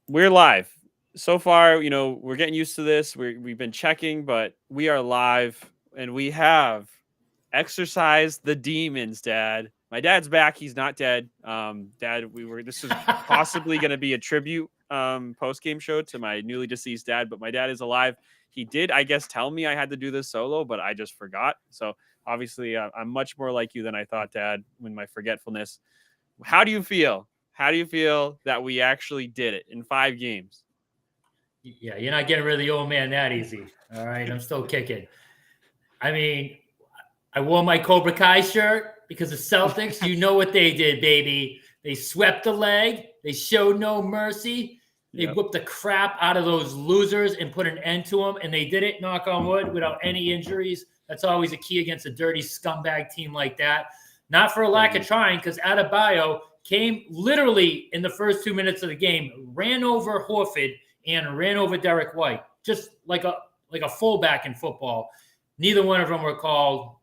We're live. So far, we're getting used to this. We've been checking, but we are live and we have exercised the demons, Dad. My dad's back. He's not dead. Dad, this was possibly going to be a tribute post game show to my newly deceased dad, but my dad is alive. He did, I guess, tell me I had to do this solo, but I just forgot. So obviously, I'm much more like you than I thought, Dad, when my forgetfulness. How do you feel? How do you feel that we actually did it in 5 games? Yeah, you're not getting rid of the old man that easy. All right, I'm still kicking. I mean, I wore my Cobra Kai shirt because the Celtics, you know what they did, baby. They swept the leg. They showed no mercy. They Yep. whipped the crap out of those losers and put an end to them. And they did it, knock on wood, without any injuries. That's always a key against a dirty scumbag team like that. Not for a lack of trying, because Adebayo came literally in the first 2 minutes of the game, ran over Horford and ran over Derek White, just like a fullback in football. Neither one of them were called.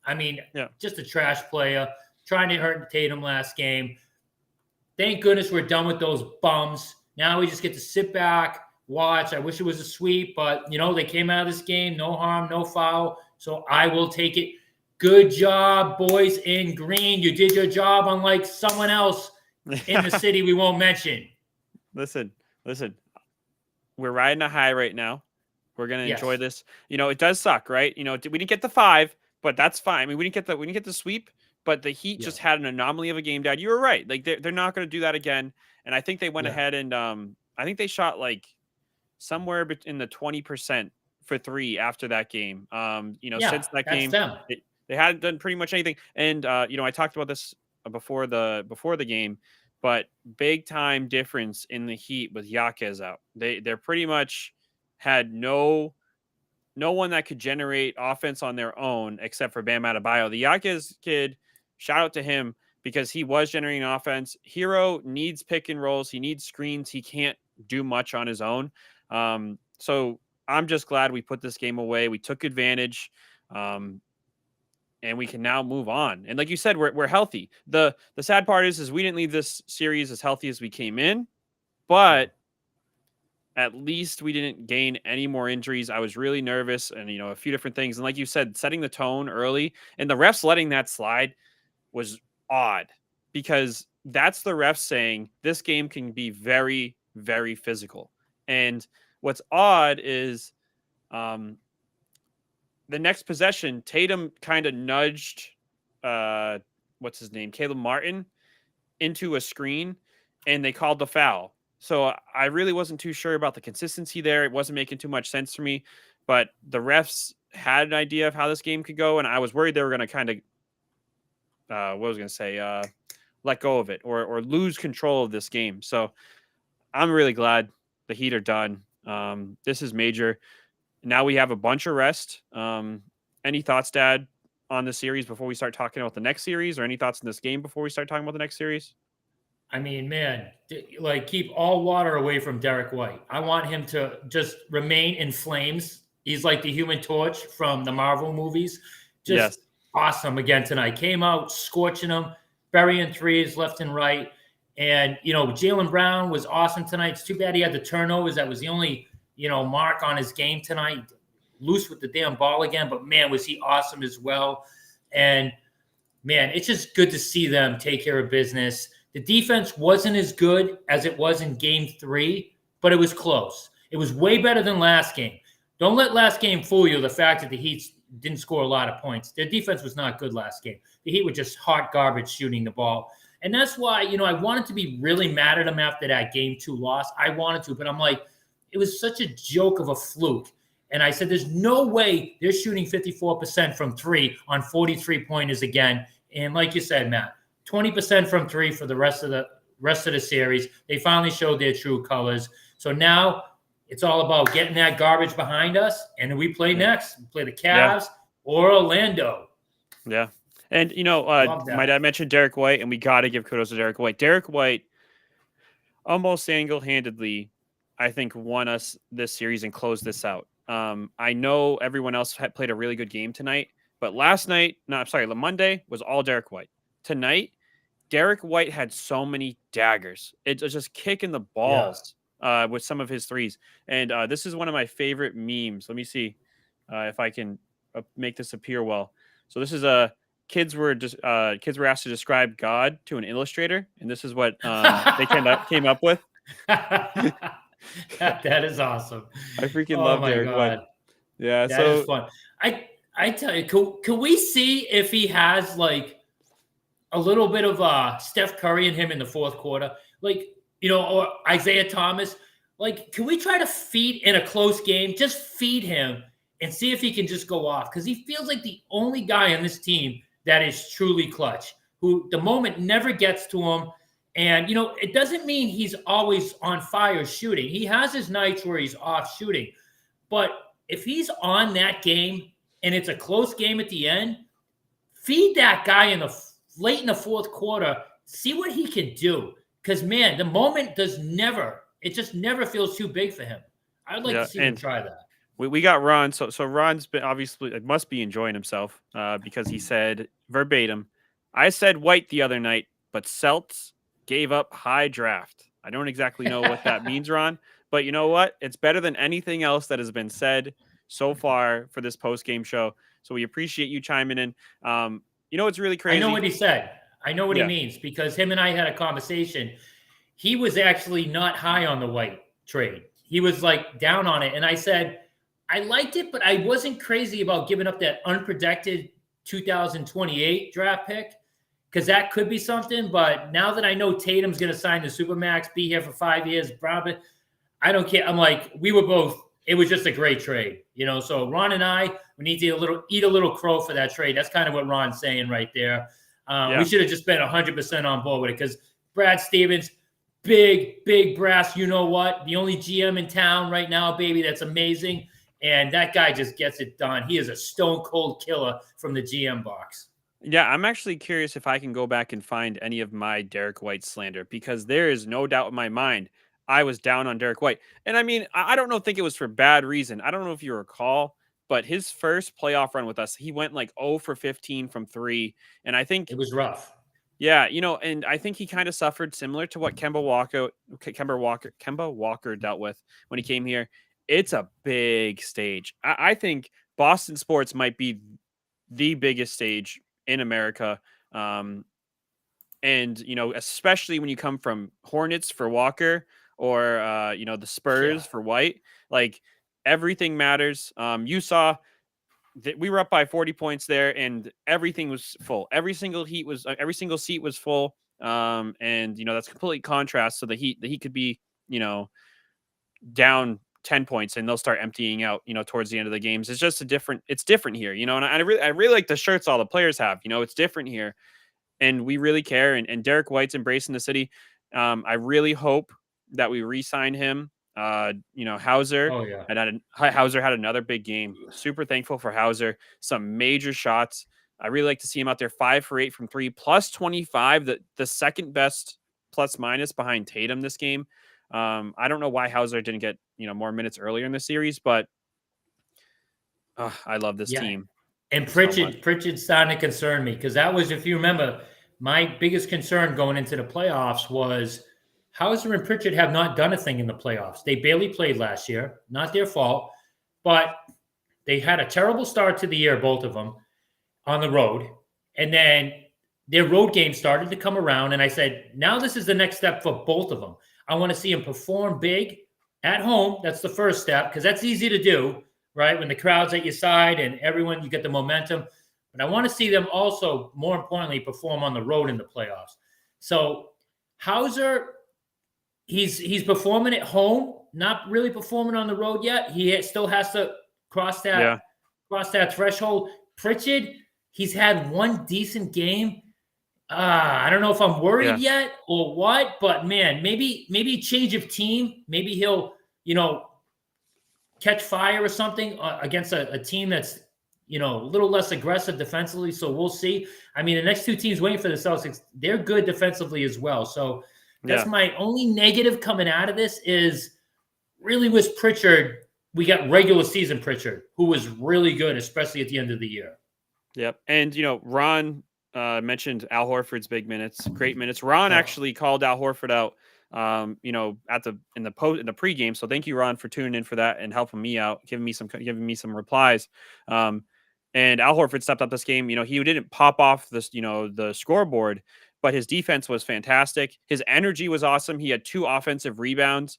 I mean, just a trash player, trying to hurt Tatum last game. Thank goodness we're done with those bums. Now we just get to sit back, watch. I wish it was a sweep, but, they came out of this game, no harm, no foul, so I will take it. Good job, boys in green. You did your job, unlike someone else in the city we won't mention. Listen. We're riding a high right now. We're gonna enjoy this. It does suck, right? We didn't get the 5, but that's fine. I mean, we didn't get the sweep, but the Heat just had an anomaly of a game, Dad. You were right. Like they're not gonna do that again. And I think they went ahead and I think they shot like somewhere in the 20% for 3 after that game. Since that game, they hadn't done pretty much anything. And I talked about this before the game, but big time difference in the Heat with Jaquez out. They're pretty much had no one that could generate offense on their own except for Bam Adebayo. The Jaquez kid, shout out to him because he was generating offense. Hero needs pick and rolls. He needs screens. He can't do much on his own. So I'm just glad we put this game away. We took advantage. And we can now move on. And like you said, we're healthy. The sad part is we didn't leave this series as healthy as we came in, but at least we didn't gain any more injuries. I was really nervous and, a few different things. And like you said, setting the tone early and the refs letting that slide was odd because that's the refs saying this game can be very, very physical. And what's odd is, the next possession, Tatum kind of nudged, what's his name, Caleb Martin, into a screen, and they called the foul. So I really wasn't too sure about the consistency there. It wasn't making too much sense for me, but the refs had an idea of how this game could go, and I was worried they were going to kind of, let go of it or lose control of this game. So I'm really glad the Heat are done. This is major. Now we have a bunch of rest. Any thoughts, Dad, on the series before we start talking about the next series, or any thoughts in this game before we start talking about the next series? I mean, man, keep all water away from Derek White. I want him to just remain in flames. He's like the Human Torch from the Marvel movies. Just awesome again tonight. Came out scorching them, burying threes left and right. And, Jaylen Brown was awesome tonight. It's too bad he had the turnovers. That was the only mark on his game tonight. Loose with the damn ball again, but man, was he awesome as well. And man, it's just good to see them take care of business. The defense wasn't as good as it was in game 3, but it was close. It was way better than last game. Don't let last game fool you, the fact that the Heat didn't score a lot of points. Their defense was not good last game. The Heat were just hot garbage shooting the ball. And that's why, I wanted to be really mad at them after that game 2 loss. I wanted to, but I'm like, it was such a joke of a fluke. And I said, there's no way they're shooting 54% from 3 on 43 pointers again. And like you said, Matt, 20% from 3 for the rest of the series. They finally showed their true colors. So now it's all about getting that garbage behind us. And we play next. We play the Cavs or Orlando. Yeah. And, my dad mentioned Derek White, and we got to give kudos to Derek White. Derek White almost single-handedly, I think, won us this series and closed this out. I know everyone else had played a really good game tonight, but Monday was all Derek White. Tonight, Derek White had so many daggers. It was just kicking the balls with some of his threes. And this is one of my favorite memes. Let me see if I can make this appear well. So this is a kids were asked to describe God to an illustrator, and this is what they came up with. That is awesome. I freaking Oh love my Derek White. God. Yeah, That is fun. I tell you, can we see if he has like a little bit of Steph Curry in him in the fourth quarter? Like, or Isaiah Thomas. Like, can we try to feed in a close game? Just feed him and see if he can just go off. Because he feels like the only guy on this team that is truly clutch, who the moment never gets to him. And, it doesn't mean he's always on fire shooting. He has his nights where he's off shooting. But if he's on that game and it's a close game at the end, feed that guy late in the fourth quarter. See what he can do. Because, man, the moment it just never feels too big for him. I'd like to see him try that. We got Ron. So Ron's been obviously must be enjoying himself because he said verbatim, I said White the other night, but Celts gave up high draft. I don't exactly know what that means, Ron, but you know what? It's better than anything else that has been said so far for this post-game show. So we appreciate you chiming in. It's really crazy. I know what he said. I know what he means because him and I had a conversation. He was actually not high on the White trade. He was like down on it. And I said, I liked it, but I wasn't crazy about giving up that unprotected 2028 draft pick because that could be something. But now that I know Tatum's going to sign the Supermax, be here for 5 years, probably, I don't care. I'm like, it was just a great trade, So Ron and I, we need to eat a little crow for that trade. That's kind of what Ron's saying right there. We should have just been 100% on board with it because Brad Stevens, big brass, the only GM in town right now, baby. That's amazing. And that guy just gets it done. He is a stone cold killer from the GM box. Yeah, I'm actually curious if I can go back and find any of my Derek White slander because there is no doubt in my mind I was down on Derek White. And I mean, I don't think it was for bad reason. I don't know if you recall, but his first playoff run with us, he went like 0 for 15 from 3. And I think it was rough. Yeah, and I think he kind of suffered similar to what Kemba Walker dealt with when he came here. It's a big stage. I think Boston sports might be the biggest stage in America. And, especially when you come from Hornets for Walker or, the Spurs for White, like everything matters. You saw that we were up by 40 points there and everything was full. Every single seat was full. And that's complete contrast. So the Heat could be, down 10 points and they'll start emptying out, towards the end of the games. It's just it's different here, and I really like the shirts all the players have, it's different here and we really care. And Derek White's embracing the city. I really hope that we re-sign him. Hauser. Oh, yeah. Hauser had another big game. Super thankful for Hauser. Some major shots. I really like to see him out there 5 for 8 from 3, plus 25, the second best plus minus behind Tatum this game. I don't know why Hauser didn't get more minutes earlier in the series, but I love this team. And Pritchard's starting to concern me because that was, if you remember, my biggest concern going into the playoffs was Hauser and Pritchard have not done a thing in the playoffs. They barely played last year. Not their fault, but they had a terrible start to the year, both of them, on the road. And then their road game started to come around, and I said, now this is the next step for both of them. I want to see them perform big at home. That's the first step because that's easy to do, right? When the crowd's at your side and you get the momentum. But I want to see them also, more importantly, perform on the road in the playoffs. So Hauser, he's performing at home, not really performing on the road yet. He still has to cross that threshold. Pritchard, he's had one decent game. I don't know if I'm worried yet or what, but man, maybe change of team. Maybe he'll, catch fire or something against a team that's, a little less aggressive defensively. So we'll see. I mean, the next two teams waiting for the Celtics, they're good defensively as well. So that's my only negative coming out of this is really was Pritchard. We got regular season Pritchard, who was really good, especially at the end of the year. Yep. And, Ron mentioned Al Horford's big minutes, great minutes. Ron actually called Al Horford out you know, in the pregame. So thank you, Ron, for tuning in for that and helping me out, giving me some replies. And Al Horford stepped up this game. You know, he didn't pop off this, you know, the scoreboard, but his defense was fantastic. His energy was awesome. He had 2 offensive rebounds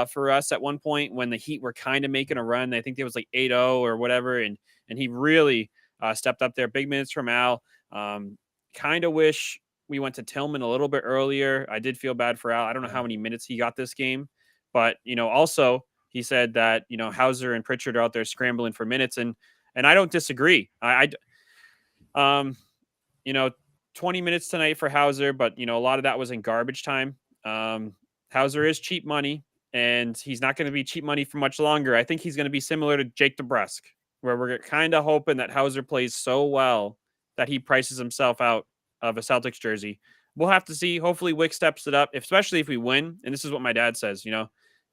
for us at one point when the Heat were kind of making a run. I think it was like 8-0 or whatever, and he really stepped up there. Big minutes from Al. Kind of wish we went to Tillman a little bit earlier. I did feel bad for Al. I don't know how many minutes he got this game, but you know, also he said that, you know, Hauser and Pritchard are out there scrambling for minutes, and I don't disagree. You know, 20 minutes tonight for Hauser, but you know, a lot of that was in garbage time. Hauser is cheap money, and he's not going to be cheap money for much longer. I think he's going to be similar to Jake DeBrusk, where we're kind of hoping that Hauser plays so well that he prices himself out of a Celtics jersey. We'll have to see. Hopefully Wick steps it up, especially if we win. And this is what my dad says, you know,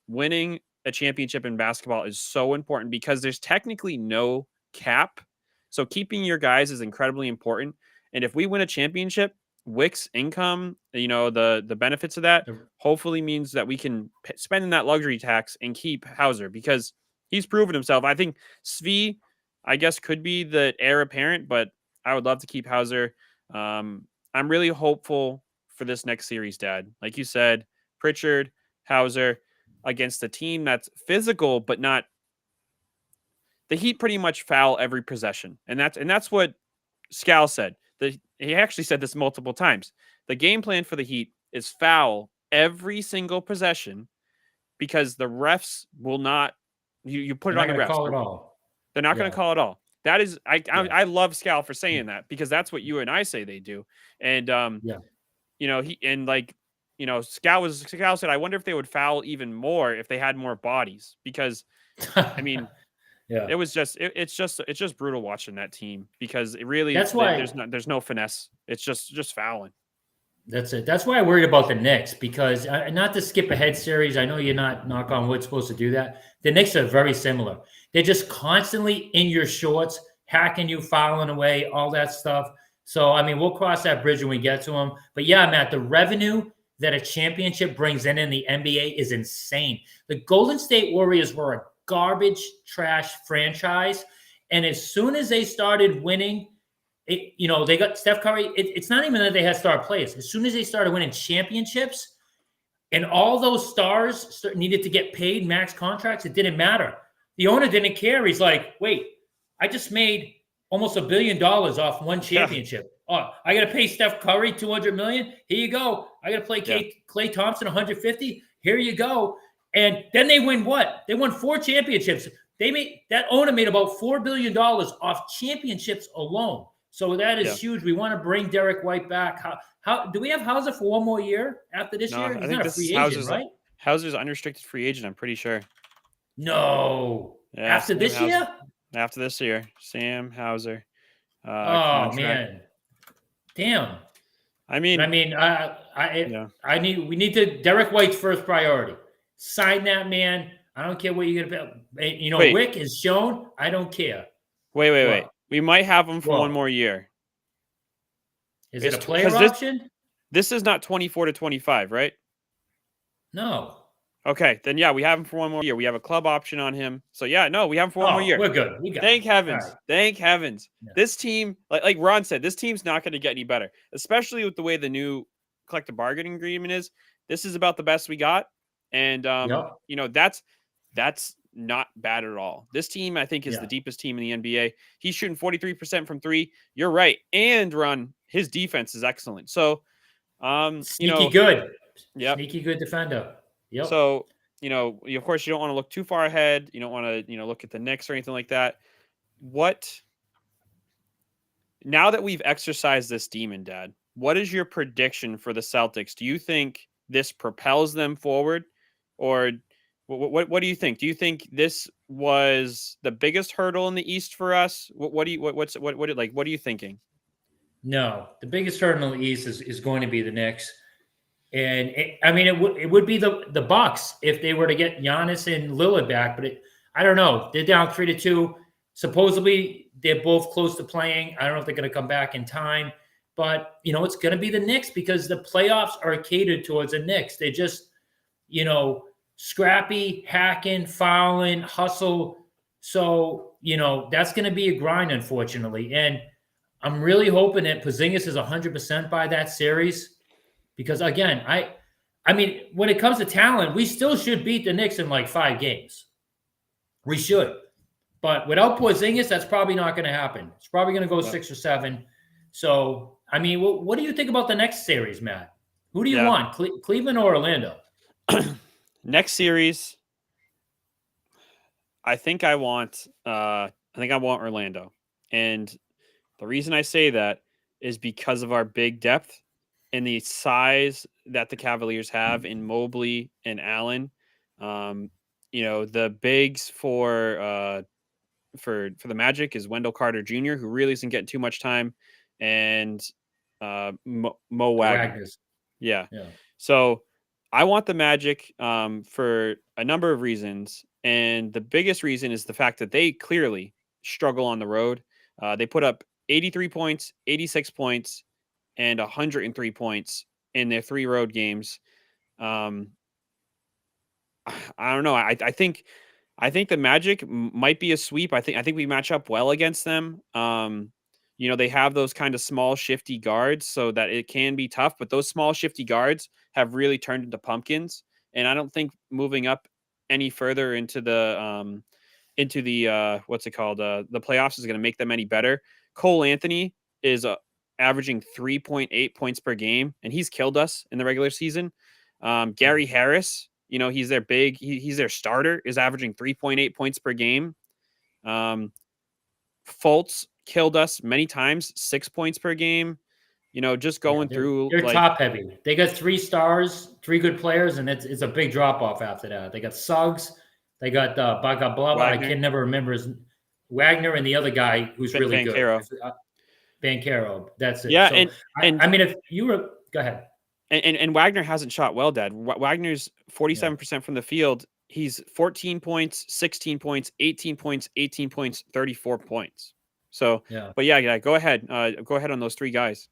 winning a championship in basketball is so important because there's technically no cap. So keeping your guys is incredibly important. And if we win a championship, Wick's income, you know, the benefits of that hopefully means that we can spend in that luxury tax and keep Hauser because he's proven himself. I think Svi, I guess, could be the heir apparent, but I would love to keep Hauser. I'm really hopeful for this next series, Dad. Like you said, Pritchard, Hauser against a team that's physical, but not. The Heat pretty much foul every possession, and that's what Scal said. He actually said this multiple times. The game plan for the Heat is foul every single possession because the refs will not. You put it on the refs. Call it all. They're not going to call it all. That is, I love Scal for saying that because that's what you and I say they do. And you know, Scal said, I wonder if they would foul even more if they had more bodies because, I mean, it's just brutal watching that team because it really there's no finesse. It's just fouling. That's it. That's why I worried about the Knicks because not to skip ahead series. I know you're not, knock on wood, supposed to do that. The Knicks are very similar. They're just constantly in your shorts, hacking you, fouling away, all that stuff. So, I mean, we'll cross that bridge when we get to them. But yeah, Matt, the revenue that a championship brings in the NBA is insane. The Golden State Warriors were a garbage trash franchise. And as soon as they started winning, you know, they got Steph Curry. It's not even that they had star players. As soon as they started winning championships and all those stars needed to get paid max contracts, it didn't matter. The owner didn't care. He's like, wait, I just made almost $1 billion off one championship. Oh, I got to pay Steph Curry $200 million. Here you go. I got to play Klay Thompson $150. Here you go. And then they win what? They won 4 championships. That owner made about $4 billion off championships alone. So that is huge. We want to bring Derek White back. How do we have Hauser for one more year after this year? He's not a free agent, right? Hauser's unrestricted free agent, I'm pretty sure. No. Yeah, after this year? After this year. Sam Hauser. Oh, man. Damn. We need to Derek White's first priority. Sign that man. I don't care what you're going to pay. You know, Wick is shown. I don't care. Wait. We might have him for one more year. Is it a player option? This is not 24 to 25, right? No. Okay, then we have him for one more year. We have a club option on him. So we have him for one more year. We're good. Thank heavens. Right. Thank heavens. Yeah. This team, like Ron said, this team's not going to get any better, especially with the way the new collective bargaining agreement is. This is about the best we got. And you know, that's not bad at all. This team, I think, is the deepest team in the NBA. He's shooting 43% from 3. You're right. And his defense is excellent. So, sneaky good. Yeah. Sneaky good defender. Yep. So, you know, of course, you don't want to look too far ahead. You don't want to, look at the Knicks or anything like that. Now that we've exercised this demon, Dad, what is your prediction for the Celtics? Do you think this propels them forward, or what do you think? Do you think this was the biggest hurdle in the East for us? What are you thinking? No, the biggest hurdle in the East is going to be the Knicks. And it would be the Bucks if they were to get Giannis and Lillard back, but I don't know. They're down 3-2. Supposedly they're both close to playing. I don't know if they're going to come back in time, but it's going to be the Knicks because the playoffs are catered towards the Knicks. scrappy, hacking, fouling, hustle. So, that's going to be a grind, unfortunately. And I'm really hoping that Porzingis is 100% by that series because, again, I mean, when it comes to talent, we still should beat the Knicks in like 5 games. We should. But without Porzingis, that's probably not going to happen. It's probably going to go 6 or 7. So, I mean, what do you think about the next series, Matt? Who do you want, Cleveland or Orlando? Next series, I think I want Orlando. And the reason I say that is because of our big depth and the size that the Cavaliers have in Mobley and Allen. The bigs for the Magic is Wendell Carter Jr., who really isn't getting too much time, and Mo Wagner. Yeah. So I want the Magic for a number of reasons. And the biggest reason is the fact that they clearly struggle on the road. They put up 83 points, 86 points, and 103 points in their 3 road games. I don't know. I think the Magic might be a sweep. I think we match up well against them. They have those kind of small, shifty guards, so that it can be tough. But those small, shifty guards have really turned into pumpkins, and I don't think moving up any further into the what's it called, the playoffs is going to make them any better. Cole Anthony is averaging 3.8 points per game, and he's killed us in the regular season. Gary Harris, he's their he's their starter, is averaging 3.8 points per game. Fultz killed us many times, 6 points per game. Just going through. They're top heavy. They got 3 stars, 3 good players, and it's a big drop off after that. They got Suggs, they got Bagablava. I can never remember his Wagner, and the other guy who's really good. Banchero. That's it. Yeah, so, I mean, if you were, go ahead. And Wagner hasn't shot well, Dad. Wagner's 47% from the field. He's 14 points, 16 points, 18 points, 18 points, 34 points. So, but yeah, go ahead. Go ahead on those 3 guys.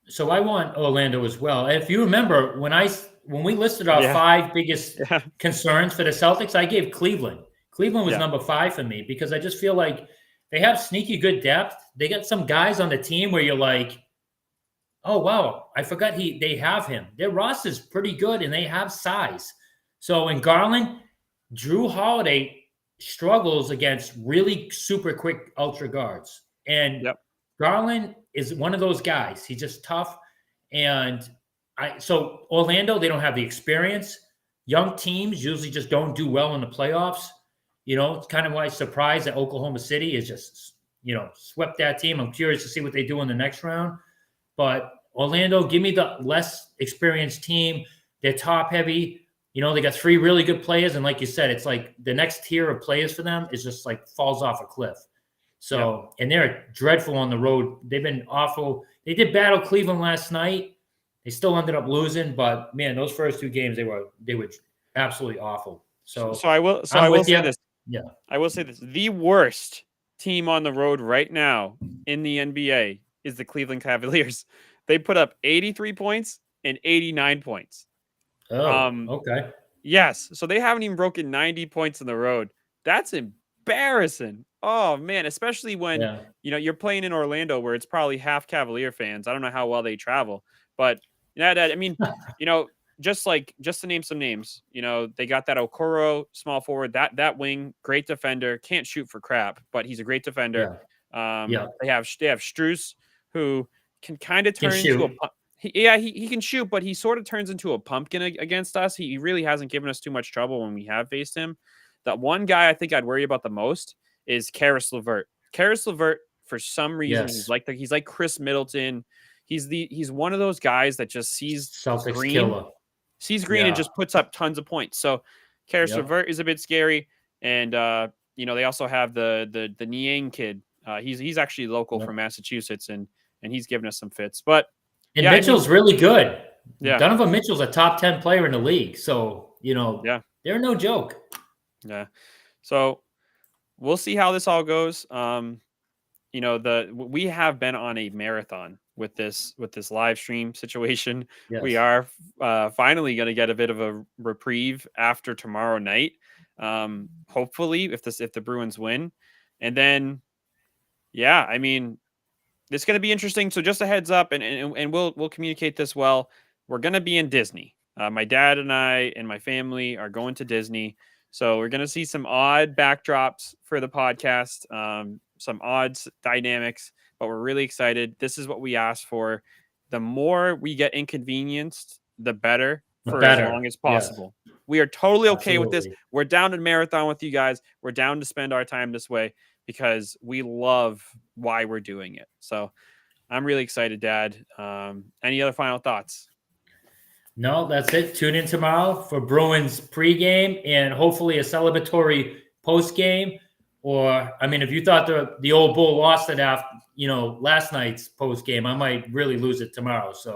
So I want Orlando as well. If you remember, when we listed our 5 biggest concerns for the Celtics, I gave Cleveland. Cleveland was number 5 for me because I just feel like they have sneaky good depth. They got some guys on the team where you're like, oh, wow, I forgot they have him. Their roster's pretty good, and they have size. So in Garland, Drew Holiday struggles against really super quick ultra guards. And Garland is one of those guys. He's just tough. And so Orlando, they don't have the experience. Young teams usually just don't do well in the playoffs. It's kind of why I'm surprised that Oklahoma City is just, swept that team. I'm curious to see what they do in the next round. But Orlando, give me the less experienced team. They're top heavy. They got 3 really good players. And like you said, it's like the next tier of players for them is just like falls off a cliff. So, and they're dreadful on the road. They've been awful. They did battle Cleveland last night. They still ended up losing, but man, those first 2 games, they were absolutely awful. So I will say this. Yeah. I will say this. The worst team on the road right now in the NBA is the Cleveland Cavaliers. They put up 83 points and 89 points. Oh, okay. Yes. So they haven't even broken 90 points on the road. That's embarrassing. Oh man, especially when you're playing in Orlando where it's probably half Cavalier fans. I don't know how well they travel, but I mean, just to name some names, they got that Okoro small forward, that wing, great defender, can't shoot for crap, but he's a great defender. They have Strus, who can kind of turn into he can shoot, but he sort of turns into a pumpkin against us. He really hasn't given us too much trouble when we have faced him. That one guy I think I'd worry about the most is Karis LeVert. Karis LeVert, for some reason, he's like Chris Middleton. He's one of those guys that just sees Celtics green, killer. Sees green and just puts up tons of points. So Karis LeVert is a bit scary, and they also have the Niang kid. He's actually local from Massachusetts, and he's given us some fits. But Mitchell's really good. Yeah, Donovan Mitchell's a top 10 player in the league, so they're no joke. Yeah, so we'll see how this all goes. We have been on a marathon with this live stream situation. Yes. We are finally going to get a bit of a reprieve after tomorrow night. Hopefully, if the Bruins win, and then yeah, I mean, it's going to be interesting. So just a heads up, and we'll communicate this well. We're going to be in Disney. My dad and I and my family are going to Disney. So we're going to see some odd backdrops for the podcast, some odd dynamics, but we're really excited. This is what we asked for. The more we get inconvenienced, the better for as long as possible. Yes. We are totally okay with this. We're down to marathon with you guys. We're down to spend our time this way because we love why we're doing it. So I'm really excited, Dad. Any other final thoughts? No, that's it. Tune in tomorrow for Bruins pregame and hopefully a celebratory postgame. Or, I mean, if you thought the old Bull lost it after, last night's postgame, I might really lose it tomorrow. So,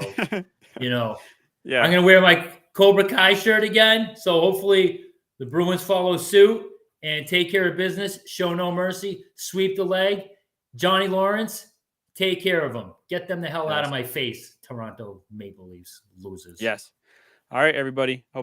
yeah, I'm going to wear my Cobra Kai shirt again. So hopefully the Bruins follow suit and take care of business. Show no mercy. Sweep the leg. Johnny Lawrence, take care of them. Get them the hell out of my face. Toronto Maple Leafs losers. Yes. All right, everybody. Hope